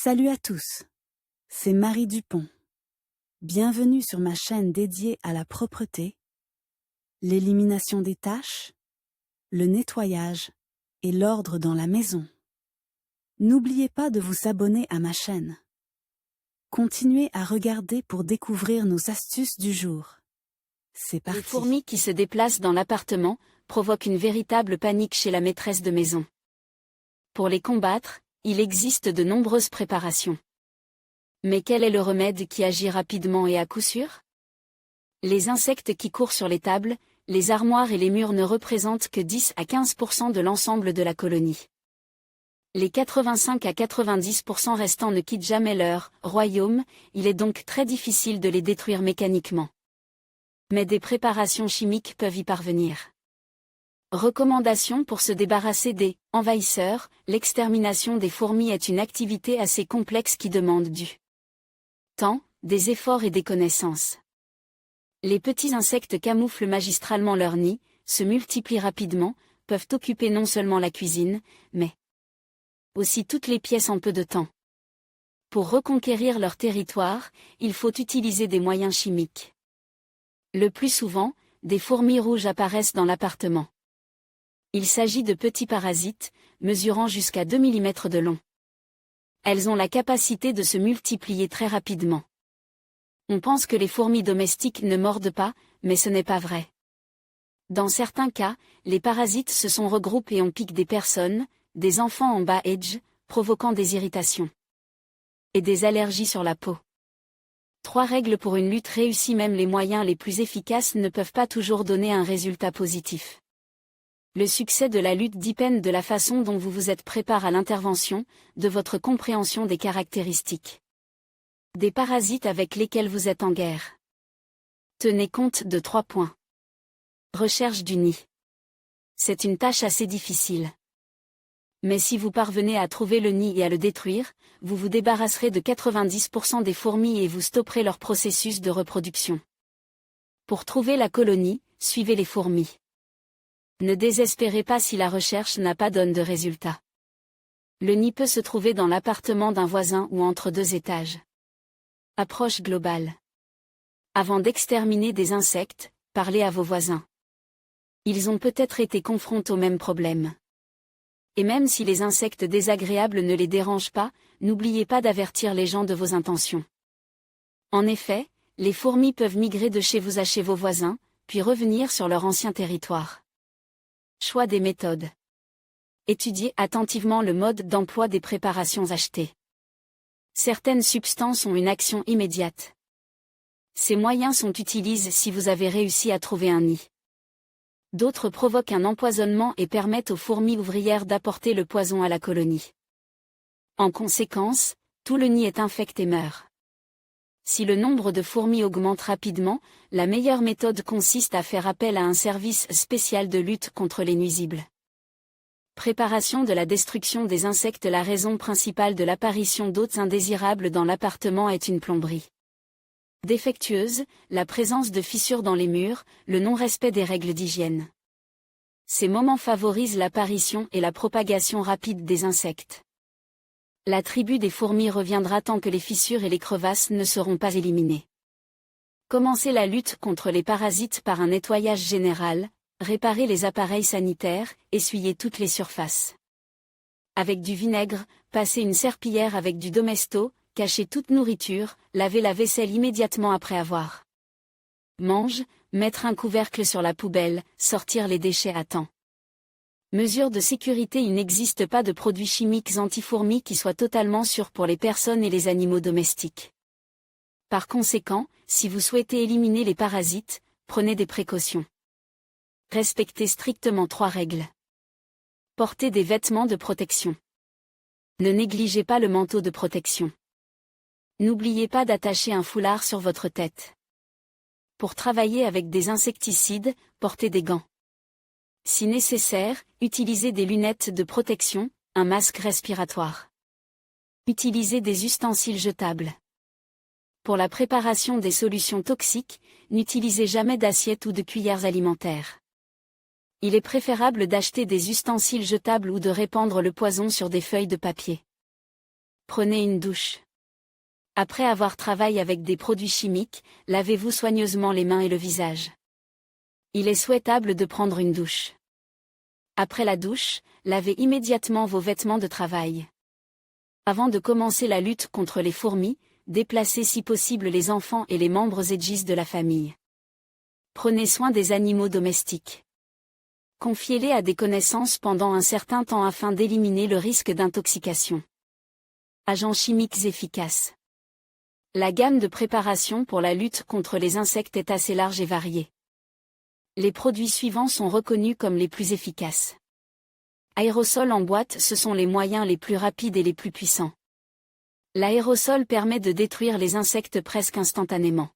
Salut à tous, c'est Marie Dupont. Bienvenue sur ma chaîne dédiée à la propreté, l'élimination des taches, le nettoyage et l'ordre dans la maison. N'oubliez pas de vous abonner à ma chaîne. Continuez à regarder pour découvrir nos astuces du jour. C'est parti. Les fourmis qui se déplacent dans l'appartement provoquent une véritable panique chez la maîtresse de maison. Pour les combattre, il existe de nombreuses préparations. Mais quel est le remède qui agit rapidement et à coup sûr? Les insectes qui courent sur les tables, les armoires et les murs ne représentent que 10 à 15% de l'ensemble de la colonie. Les 85 à 90% restants ne quittent jamais leur royaume, il est donc très difficile de les détruire mécaniquement. Mais des préparations chimiques peuvent y parvenir. Recommandations pour se débarrasser des envahisseurs. L'extermination des fourmis est une activité assez complexe qui demande du temps, des efforts et des connaissances. Les petits insectes camouflent magistralement leur nid, se multiplient rapidement, peuvent occuper non seulement la cuisine, mais aussi toutes les pièces en peu de temps. Pour reconquérir leur territoire, il faut utiliser des moyens chimiques. Le plus souvent, des fourmis rouges apparaissent dans l'appartement. Il s'agit de petits parasites, mesurant jusqu'à 2 mm de long. Elles ont la capacité de se multiplier très rapidement. On pense que les fourmis domestiques ne mordent pas, mais ce n'est pas vrai. Dans certains cas, les parasites se sont regroupés et on pique des personnes, des enfants en bas âge, provoquant des irritations et des allergies sur la peau. 3 règles pour une lutte réussie. Même les moyens les plus efficaces ne peuvent pas toujours donner un résultat positif. Le succès de la lutte dépend de la façon dont vous vous êtes préparé à l'intervention, de votre compréhension des caractéristiques des parasites avec lesquels vous êtes en guerre. Tenez compte de 3 points. Recherche du nid. C'est une tâche assez difficile. Mais si vous parvenez à trouver le nid et à le détruire, vous vous débarrasserez de 90% des fourmis et vous stopperez leur processus de reproduction. Pour trouver la colonie, suivez les fourmis. Ne désespérez pas si la recherche n'a pas donné de résultat. Le nid peut se trouver dans l'appartement d'un voisin ou entre 2 étages. Approche globale. Avant d'exterminer des insectes, parlez à vos voisins. Ils ont peut-être été confrontés au même problème. Et même si les insectes désagréables ne les dérangent pas, n'oubliez pas d'avertir les gens de vos intentions. En effet, les fourmis peuvent migrer de chez vous à chez vos voisins, puis revenir sur leur ancien territoire. Choix des méthodes. Étudiez attentivement le mode d'emploi des préparations achetées. Certaines substances ont une action immédiate. Ces moyens sont utilisés si vous avez réussi à trouver un nid. D'autres provoquent un empoisonnement et permettent aux fourmis ouvrières d'apporter le poison à la colonie. En conséquence, tout le nid est infecté et meurt. Si le nombre de fourmis augmente rapidement, la meilleure méthode consiste à faire appel à un service spécial de lutte contre les nuisibles. Préparation de la destruction des insectes. La raison principale de l'apparition d'hôtes indésirables dans l'appartement est une plomberie défectueuse, la présence de fissures dans les murs, le non-respect des règles d'hygiène. Ces moments favorisent l'apparition et la propagation rapide des insectes. La tribu des fourmis reviendra tant que les fissures et les crevasses ne seront pas éliminées. Commencez la lutte contre les parasites par un nettoyage général, réparez les appareils sanitaires, essuyez toutes les surfaces. Avec du vinaigre, passez une serpillière avec du Domesto, cachez toute nourriture, lavez la vaisselle immédiatement après avoir mangé, mettre un couvercle sur la poubelle, sortir les déchets à temps. Mesures de sécurité. Il n'existe pas de produits chimiques anti-fourmis qui soient totalement sûrs pour les personnes et les animaux domestiques. Par conséquent, si vous souhaitez éliminer les parasites, prenez des précautions. Respectez strictement 3 règles. Portez des vêtements de protection. Ne négligez pas le manteau de protection. N'oubliez pas d'attacher un foulard sur votre tête. Pour travailler avec des insecticides, portez des gants. Si nécessaire, utilisez des lunettes de protection, un masque respiratoire. Utilisez des ustensiles jetables. Pour la préparation des solutions toxiques, n'utilisez jamais d'assiettes ou de cuillères alimentaires. Il est préférable d'acheter des ustensiles jetables ou de répandre le poison sur des feuilles de papier. Prenez une douche. Après avoir travaillé avec des produits chimiques, lavez-vous soigneusement les mains et le visage. Il est souhaitable de prendre une douche. Après la douche, lavez immédiatement vos vêtements de travail. Avant de commencer la lutte contre les fourmis, déplacez si possible les enfants et les membres égis de la famille. Prenez soin des animaux domestiques. Confiez-les à des connaissances pendant un certain temps afin d'éliminer le risque d'intoxication. Agents chimiques efficaces. La gamme de préparation pour la lutte contre les insectes est assez large et variée. Les produits suivants sont reconnus comme les plus efficaces. Aérosols en boîte, ce sont les moyens les plus rapides et les plus puissants. L'aérosol permet de détruire les insectes presque instantanément.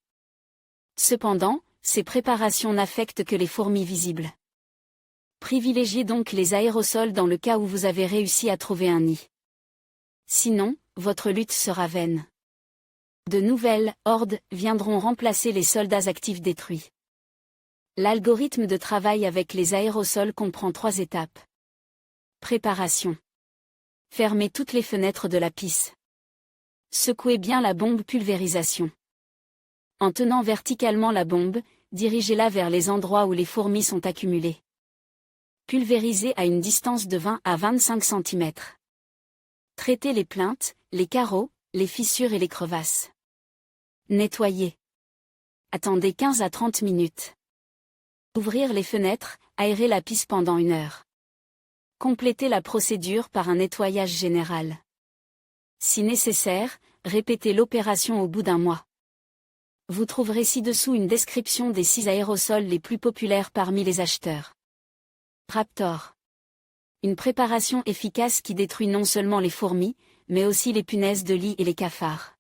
Cependant, ces préparations n'affectent que les fourmis visibles. Privilégiez donc les aérosols dans le cas où vous avez réussi à trouver un nid. Sinon, votre lutte sera vaine. De nouvelles hordes viendront remplacer les soldats actifs détruits. L'algorithme de travail avec les aérosols comprend 3 étapes. Préparation. Fermez toutes les fenêtres de la pisse. Secouez bien la bombe pulvérisation. En tenant verticalement la bombe, dirigez-la vers les endroits où les fourmis sont accumulées. Pulvérisez à une distance de 20 à 25 cm. Traitez les plinthes, les carreaux, les fissures et les crevasses. Nettoyez. Attendez 15 à 30 minutes. Ouvrir les fenêtres, aérer la pisse pendant 1 heure. Complétez la procédure par un nettoyage général. Si nécessaire, répétez l'opération au bout d'1 mois. Vous trouverez ci-dessous une description des 6 aérosols les plus populaires parmi les acheteurs. Raptor. Une préparation efficace qui détruit non seulement les fourmis, mais aussi les punaises de lit et les cafards.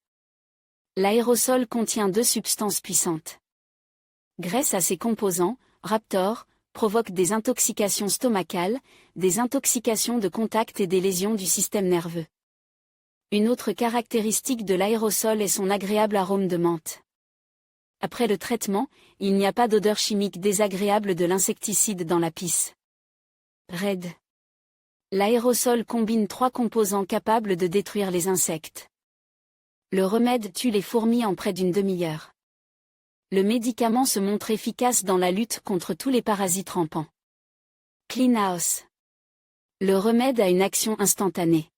L'aérosol contient 2 substances puissantes. Grâce à ses composants, Raptor provoque des intoxications stomacales, des intoxications de contact et des lésions du système nerveux. Une autre caractéristique de l'aérosol est son agréable arôme de menthe. Après le traitement, il n'y a pas d'odeur chimique désagréable de l'insecticide dans la pisse. RAID. L'aérosol combine 3 composants capables de détruire les insectes. Le remède tue les fourmis en près d'une demi-heure. Le médicament se montre efficace dans la lutte contre tous les parasites rampants. Clean House. Le remède a une action instantanée.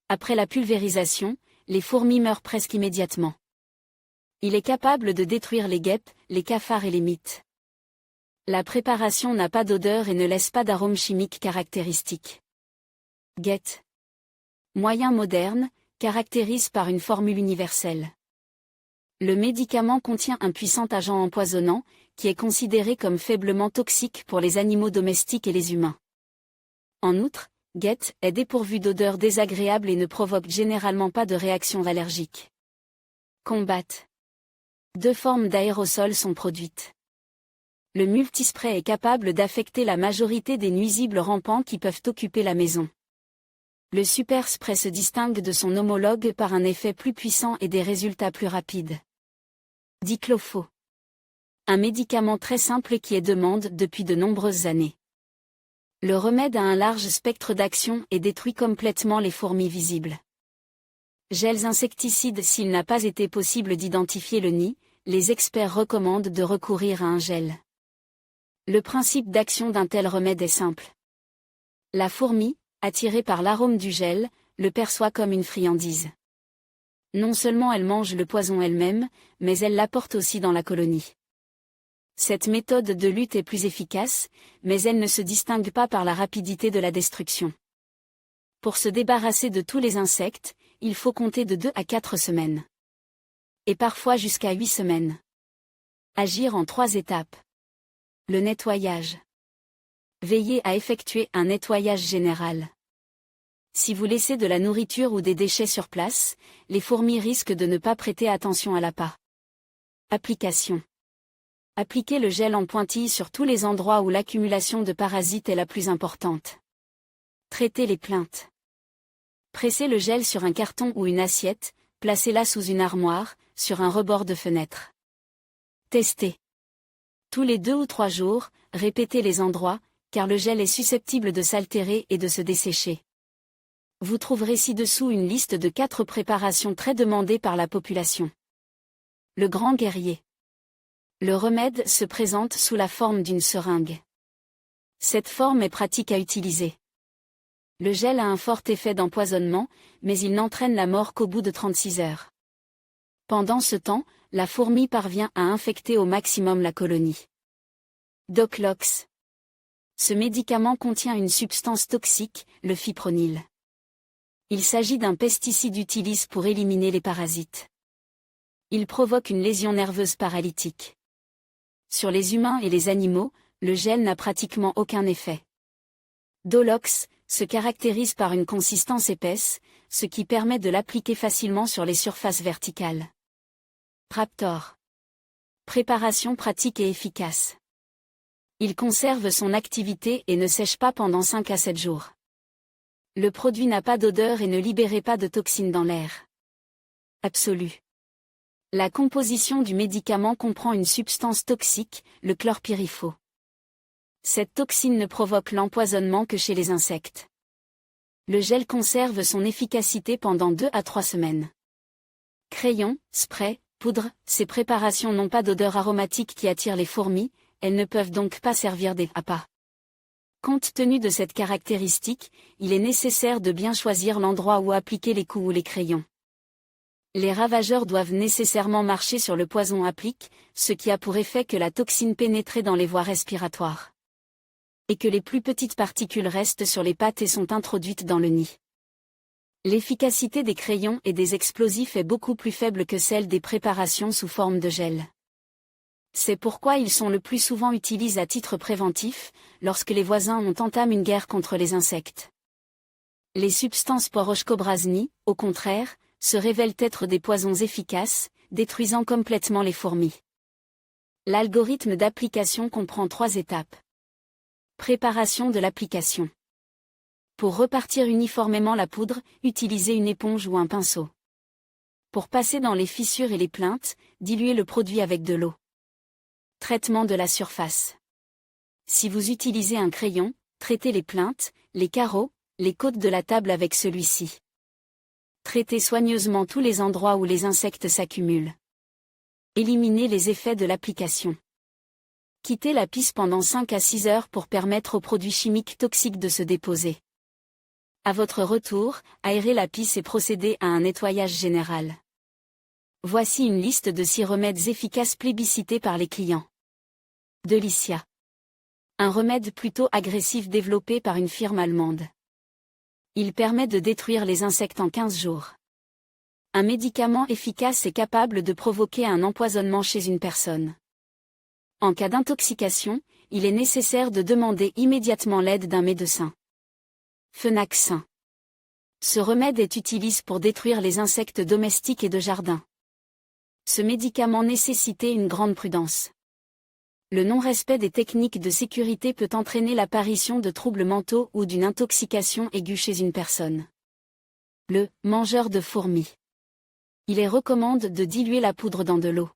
Après la pulvérisation, les fourmis meurent presque immédiatement. Il est capable de détruire les guêpes, les cafards et les mites. La préparation n'a pas d'odeur et ne laisse pas d'arôme chimique caractéristique. Get. Moyen moderne, caractérise par une formule universelle. Le médicament contient un puissant agent empoisonnant, qui est considéré comme faiblement toxique pour les animaux domestiques et les humains. En outre, Get est dépourvu d'odeur désagréable et ne provoque généralement pas de réaction allergique. Combat. 2 formes d'aérosols sont produites. Le multispray est capable d'affecter la majorité des nuisibles rampants qui peuvent occuper la maison. Le super spray se distingue de son homologue par un effet plus puissant et des résultats plus rapides. Diclofo. Un médicament très simple qui est demande depuis de nombreuses années. Le remède a un large spectre d'action et détruit complètement les fourmis visibles. Gels insecticides. S'il n'a pas été possible d'identifier le nid, les experts recommandent de recourir à un gel. Le principe d'action d'un tel remède est simple. La fourmi, attirée par l'arôme du gel, le perçoit comme une friandise. Non seulement elle mange le poison elle-même, mais elle l'apporte aussi dans la colonie. Cette méthode de lutte est plus efficace, mais elle ne se distingue pas par la rapidité de la destruction. Pour se débarrasser de tous les insectes, il faut compter de 2 à 4 semaines. Et parfois jusqu'à 8 semaines. Agir en 3 étapes. Le nettoyage. Veillez à effectuer un nettoyage général. Si vous laissez de la nourriture ou des déchets sur place, les fourmis risquent de ne pas prêter attention à l'appât. Application. Appliquez le gel en pointille sur tous les endroits où l'accumulation de parasites est la plus importante. Traitez les plinthes. Pressez le gel sur un carton ou une assiette, placez-la sous une armoire, sur un rebord de fenêtre. Testez. Tous les 2 ou 3 jours, répétez les endroits, car le gel est susceptible de s'altérer et de se dessécher. Vous trouverez ci-dessous une liste de 4 préparations très demandées par la population. Le grand guerrier. Le remède se présente sous la forme d'une seringue. Cette forme est pratique à utiliser. Le gel a un fort effet d'empoisonnement, mais il n'entraîne la mort qu'au bout de 36 heures. Pendant ce temps, la fourmi parvient à infecter au maximum la colonie. Doclox. Ce médicament contient une substance toxique, le fipronil. Il s'agit d'un pesticide utilisé pour éliminer les parasites. Il provoque une lésion nerveuse paralytique. Sur les humains et les animaux, le gel n'a pratiquement aucun effet. Dolox se caractérise par une consistance épaisse, ce qui permet de l'appliquer facilement sur les surfaces verticales. Raptor. Préparation pratique et efficace. Il conserve son activité et ne sèche pas pendant 5 à 7 jours. Le produit n'a pas d'odeur et ne libère pas de toxines dans l'air. Absolu. La composition du médicament comprend une substance toxique, le chlorpyrifos. Cette toxine ne provoque l'empoisonnement que chez les insectes. Le gel conserve son efficacité pendant 2 à 3 semaines. Crayon, spray, poudre, ces préparations n'ont pas d'odeur aromatique qui attire les fourmis, elles ne peuvent donc pas servir d'appât. Compte tenu de cette caractéristique, il est nécessaire de bien choisir l'endroit où appliquer les coups ou les crayons. Les ravageurs doivent nécessairement marcher sur le poison appliqué, ce qui a pour effet que la toxine pénètre dans les voies respiratoires. Et que les plus petites particules restent sur les pattes et sont introduites dans le nid. L'efficacité des crayons et des explosifs est beaucoup plus faible que celle des préparations sous forme de gel. C'est pourquoi ils sont le plus souvent utilisés à titre préventif, lorsque les voisins ont entamé une guerre contre les insectes. Les substances porochcobraznie, au contraire, se révèlent être des poisons efficaces, détruisant complètement les fourmis. L'algorithme d'application comprend 3 étapes. Préparation de l'application. Pour repartir uniformément la poudre, utilisez une éponge ou un pinceau. Pour passer dans les fissures et les plinthes, diluez le produit avec de l'eau. Traitement de la surface. Si vous utilisez un crayon, traitez les plinthes, les carreaux, les côtes de la table avec celui-ci. Traitez soigneusement tous les endroits où les insectes s'accumulent. Éliminez les effets de l'application. Quittez la pisse pendant 5 à 6 heures pour permettre aux produits chimiques toxiques de se déposer. À votre retour, aérez la pisse et procédez à un nettoyage général. Voici une liste de 6 remèdes efficaces plébiscités par les clients. Delicia. Un remède plutôt agressif développé par une firme allemande. Il permet de détruire les insectes en 15 jours. Un médicament efficace est capable de provoquer un empoisonnement chez une personne. En cas d'intoxication, il est nécessaire de demander immédiatement l'aide d'un médecin. Fenaxin. Ce remède est utilisé pour détruire les insectes domestiques et de jardin. Ce médicament nécessitait une grande prudence. Le non-respect des techniques de sécurité peut entraîner l'apparition de troubles mentaux ou d'une intoxication aiguë chez une personne. Le mangeur de fourmis. Il est recommandé de diluer la poudre dans de l'eau.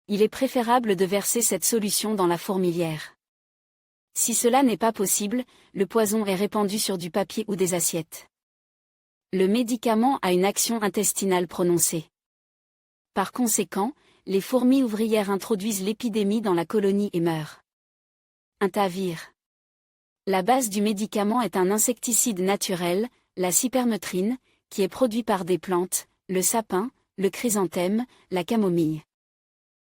Il est préférable de verser cette solution dans la fourmilière. Si cela n'est pas possible, le poison est répandu sur du papier ou des assiettes. Le médicament a une action intestinale prononcée. Par conséquent, les fourmis ouvrières introduisent l'épidémie dans la colonie et meurent. Intavir. La base du médicament est un insecticide naturel, la cypermétrine, qui est produit par des plantes, le sapin, le chrysanthème, la camomille.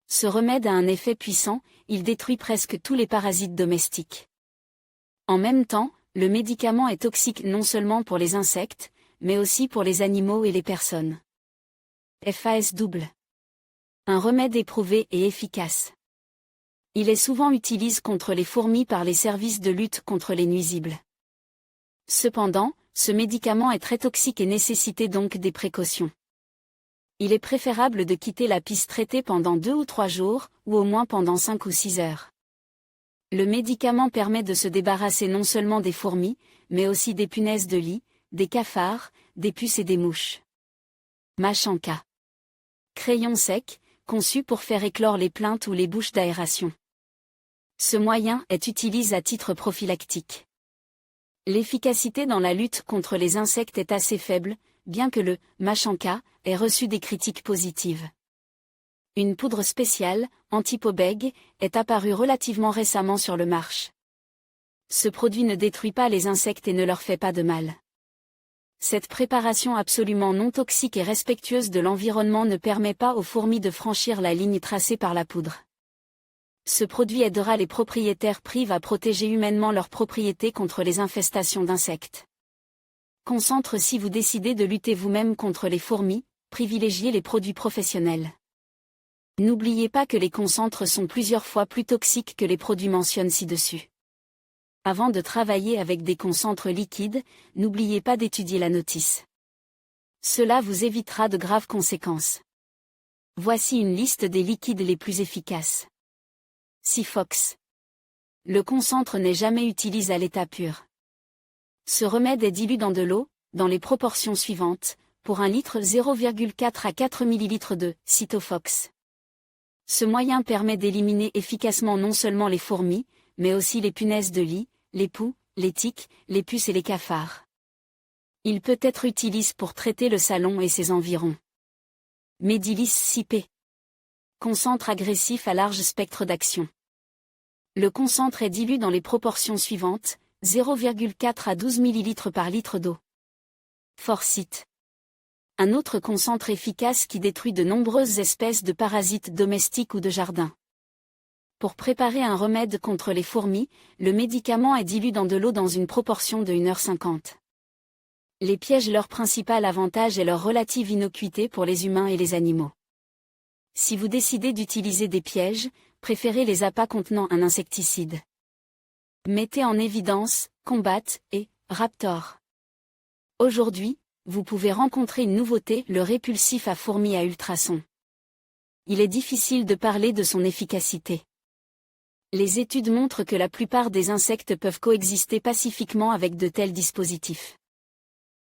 Ce remède a un effet puissant, il détruit presque tous les parasites domestiques. En même temps, le médicament est toxique non seulement pour les insectes, mais aussi pour les animaux et les personnes. FAS double. Un remède éprouvé et efficace. Il est souvent utilisé contre les fourmis par les services de lutte contre les nuisibles. Cependant, ce médicament est très toxique et nécessite donc des précautions. Il est préférable de quitter la piste traitée pendant 2 ou 3 jours, ou au moins pendant 5 ou 6 heures. Le médicament permet de se débarrasser non seulement des fourmis, mais aussi des punaises de lit, des cafards, des puces et des mouches. Machanka. Crayon sec, conçu pour faire éclore les plinthes ou les bouches d'aération. Ce moyen est utilisé à titre prophylactique. L'efficacité dans la lutte contre les insectes est assez faible, bien que le Machanka ait reçu des critiques positives. Une poudre spéciale, anti-pobeg, est apparue relativement récemment sur le marché. Ce produit ne détruit pas les insectes et ne leur fait pas de mal. Cette préparation absolument non toxique et respectueuse de l'environnement ne permet pas aux fourmis de franchir la ligne tracée par la poudre. Ce produit aidera les propriétaires privés à protéger humainement leurs propriétés contre les infestations d'insectes. Concentre. Si vous décidez de lutter vous-même contre les fourmis, privilégiez les produits professionnels. N'oubliez pas que les concentres sont plusieurs fois plus toxiques que les produits mentionnés ci-dessus. Avant de travailler avec des concentres liquides, n'oubliez pas d'étudier la notice. Cela vous évitera de graves conséquences. Voici une liste des liquides les plus efficaces. Sifox. Le concentre n'est jamais utilisé à l'état pur. Ce remède est dilué dans de l'eau, dans les proportions suivantes, pour 1 litre 0,4 à 4 ml de Cytofox. Ce moyen permet d'éliminer efficacement non seulement les fourmis, mais aussi les punaises de lit, les poux, les tiques, les puces et les cafards. Il peut être utilisé pour traiter le salon et ses environs. Medilis CP. Concentre agressif à large spectre d'action. Le concentre est dilué dans les proportions suivantes, 0,4 à 12 ml par litre d'eau. Forsyth. Un autre concentre efficace qui détruit de nombreuses espèces de parasites domestiques ou de jardin. Pour préparer un remède contre les fourmis, le médicament est dilué dans de l'eau dans une proportion de 1h50. Les pièges. Leur principal avantage est leur relative innocuité pour les humains et les animaux. Si vous décidez d'utiliser des pièges, préférez les appâts contenant un insecticide. Mettez en évidence Combat et Raptor. Aujourd'hui, vous pouvez rencontrer une nouveauté, le répulsif à fourmis à ultrasons. Il est difficile de parler de son efficacité. Les études montrent que la plupart des insectes peuvent coexister pacifiquement avec de tels dispositifs.